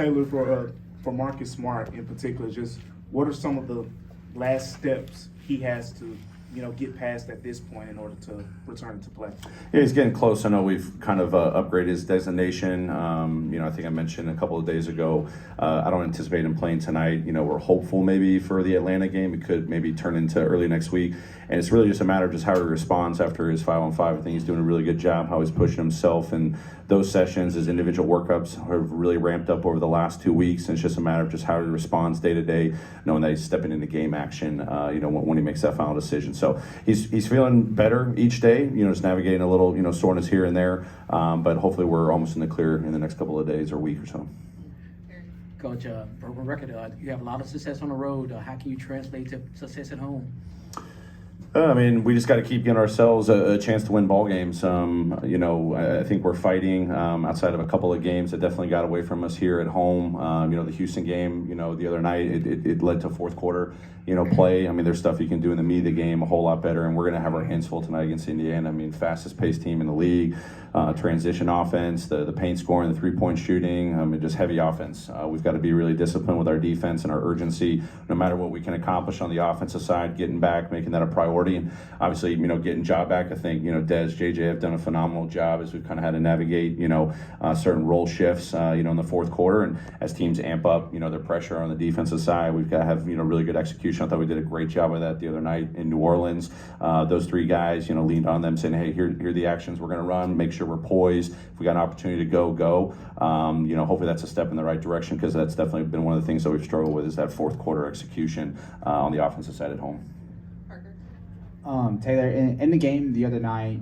Taylor, for Marcus Smart in particular, just what are some of the last steps he has to, get past at this point in order to return to play? Yeah, he's getting close. I know we've kind of upgraded his designation. I think I mentioned a couple of days ago, I don't anticipate him playing tonight. We're hopeful maybe for the Atlanta game. It could maybe turn into early next week. And it's really just a matter of just how he responds after his 5-on-5. I think he's doing a really good job, how he's pushing himself. And those sessions, his individual workups have really ramped up over the last 2 weeks. And it's just a matter of just how he responds day to day, knowing that he's stepping into game action, when he makes that final decision. So he's feeling better each day, just navigating a little, soreness here and there. But hopefully we're almost in the clear in the next couple of days or week or so. Coach, broken record, you have a lot of success on the road. How can you translate to success at home? We just got to keep giving ourselves a chance to win ball games. I think we're fighting outside of a couple of games that definitely got away from us here at home. The Houston game, the other night, it led to fourth quarter, play. There's stuff you can do in the meat of the game a whole lot better, and we're going to have our hands full tonight against Indiana. Fastest paced team in the league, transition offense, the paint scoring, the three-point shooting, just heavy offense. We've got to be really disciplined with our defense and our urgency, no matter what we can accomplish on the offensive side, getting back, making that a priority, and obviously, getting Ja back. I think, Des, JJ have done a phenomenal job as we've kind of had to navigate, certain role shifts, in the fourth quarter, and as teams amp up, their pressure on the defensive side, we've got to have, really good execution. I thought we did a great job of that the other night in New Orleans. Those three guys, leaned on them, saying, hey, here are the actions we're going to run, make sure we're poised. If we got an opportunity to go. Hopefully that's a step in the right direction, because that's definitely been one of the things that we've struggled with, is that fourth quarter execution on the offensive side at home. Taylor, in the game the other night,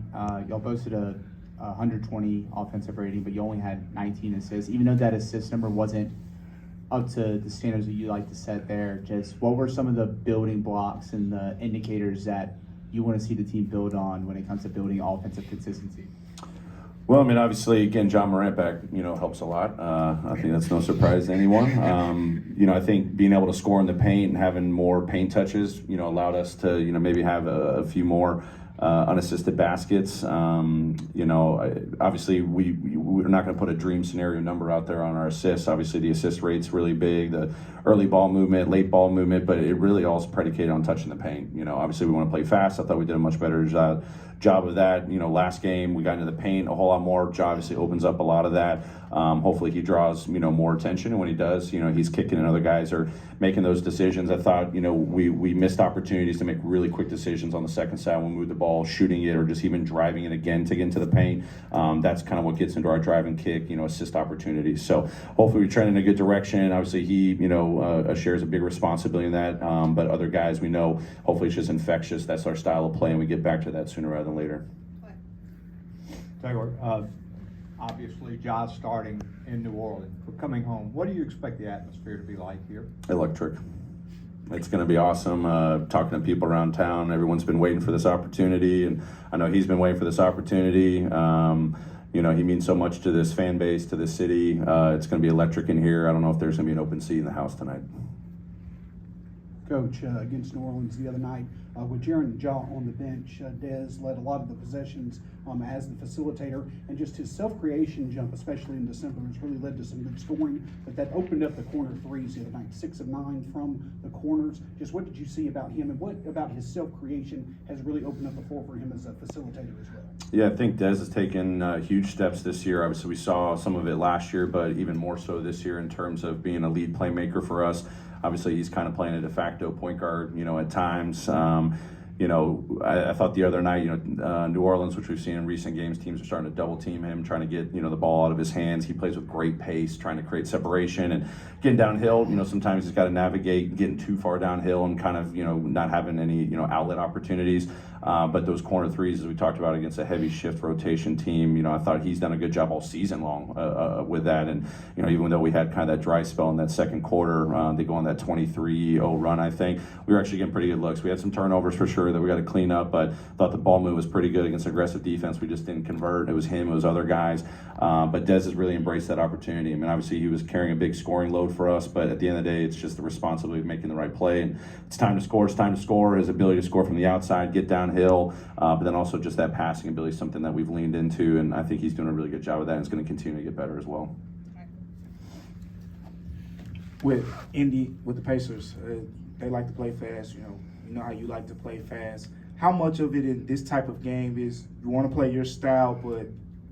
y'all boasted a 120 offensive rating, but you only had 19 assists. Even though that assist number wasn't up to the standards that you like to set there, just what were some of the building blocks and the indicators that you want to see the team build on when it comes to building offensive consistency? Well, obviously, again, John Morant back, helps a lot. I think that's no surprise to anyone. I think being able to score in the paint and having more paint touches, allowed us to, maybe have a few more unassisted baskets. Obviously, we're not going to put a dream scenario number out there on our assists. Obviously, the assist rate's really big, the early ball movement, late ball movement, but it really all is predicated on touching the paint. Obviously, we want to play fast. I thought we did a much better job of that. Last game we got into the paint a whole lot more. Ja obviously opens up a lot of that. Hopefully he draws more attention, and when he does, he's kicking and other guys are making those decisions. I thought we missed opportunities to make really quick decisions on the second side when we moved the ball, shooting it, or just even driving it again to get into the paint. That's kind of what gets into our drive and kick, assist opportunities. So hopefully we trend in a good direction. Obviously he shares a big responsibility in that, but other guys we know, hopefully it's just infectious. That's our style of play, and we get back to that sooner rather than later. Taylor, obviously Ja's starting in New Orleans. For coming home, what do you expect the atmosphere to be like here? Electric. It's going to be awesome. Talking to people around town, everyone's been waiting for this opportunity, and I know he's been waiting for this opportunity. He means so much to this fan base, to this city. It's going to be electric in here. I don't know if there's going to be an open seat in the house tonight. Coach, against New Orleans the other night, with Jaren and Ja on the bench, Dez led a lot of the possessions as the facilitator, and just his self-creation jump, especially in December, has really led to some good scoring, but that opened up the corner threes the other night, 6 of 9 from the corners. Just what did you see about him, and what about his self-creation has really opened up the floor for him as a facilitator as well? Yeah, I think Dez has taken huge steps this year. Obviously, we saw some of it last year, but even more so this year in terms of being a lead playmaker for us. Obviously, he's kind of playing a de facto point guard, at times. I thought the other night, New Orleans, which we've seen in recent games, teams are starting to double team him, trying to get, the ball out of his hands. He plays with great pace, trying to create separation and getting downhill. Sometimes he's got to navigate getting too far downhill and kind of, not having any, outlet opportunities. But those corner threes, as we talked about, against a heavy shift rotation team, I thought he's done a good job all season long with that. And, even though we had kind of that dry spell in that second quarter, they go on that 23-0 run, I think. We were actually getting pretty good looks. We had some turnovers for sure that we got to clean up, but thought the ball move was pretty good against aggressive defense. We just didn't convert. It was him, it was other guys. But Dez has really embraced that opportunity. Obviously he was carrying a big scoring load for us, but at the end of the day, it's just the responsibility of making the right play. And it's time to score. It's time to score. His ability to score from the outside, get downhill, but then also just that passing ability is something that we've leaned into, and I think he's doing a really good job with that, and it's going to continue to get better as well. with the Pacers, they like to play fast. You know how you like to play fast. How much of it in this type of game is you want to play your style, but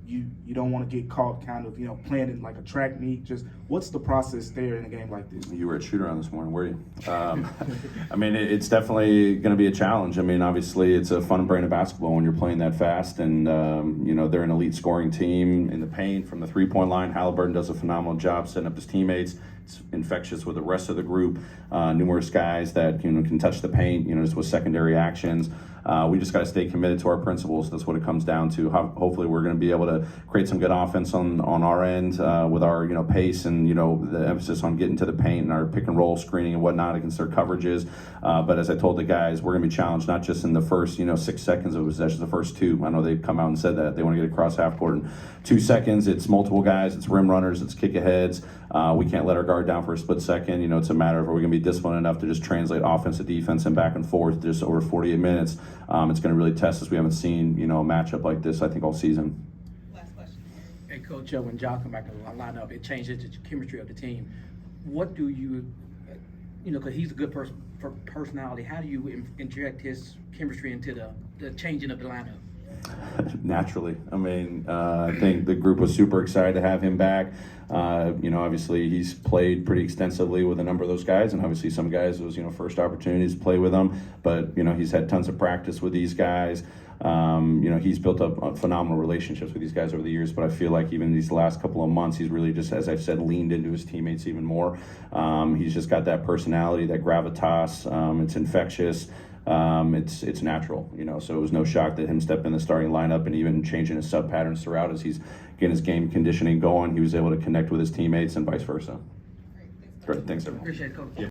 you don't want to get caught kind of playing in like a track meet? Just what's the process there in a game like this? You were at shoot-around this morning, were you? I mean, it's definitely going to be a challenge. I mean, obviously, it's a fun brand of basketball when you're playing that fast, and they're an elite scoring team in the paint from the three-point line. Halliburton does a phenomenal job setting up his teammates. It's infectious with the rest of the group. Numerous guys that can touch the paint. Just with secondary actions. We just got to stay committed to our principles. That's what it comes down to. Hopefully, we're going to be able to create some good offense on our end with our pace and the emphasis on getting to the paint and our pick and roll screening and whatnot against their coverages. But as I told the guys, we're going to be challenged not just in the first 6 seconds of possession, the first two. I know they've come out and said that they want to get across half court in 2 seconds. It's multiple guys. It's rim runners. It's kick aheads. We can't let our guard down for a split second. It's a matter of are we going to be disciplined enough to just translate offense to defense and back and forth just over 48 minutes. It's going to really test us. We haven't seen a matchup like this, I think, all season. Last question. Hey, Coach, when Ja come back to the lineup, it changes the chemistry of the team. What do you, because he's a good person for personality, how do you inject his chemistry into the changing of the lineup? Naturally. I mean, I think the group was super excited to have him back. Obviously he's played pretty extensively with a number of those guys, and obviously some guys it was first opportunities to play with them. But he's had tons of practice with these guys. He's built up phenomenal relationships with these guys over the years. But I feel like even these last couple of months, he's really just, as I've said, leaned into his teammates even more. He's just got that personality, that gravitas. It's infectious. It's natural, so it was no shock that him stepping in the starting lineup and even changing his sub patterns throughout as he's getting his game conditioning going. He was able to connect with his teammates and vice versa. Great. Great, thanks everyone. Appreciate it, Coach.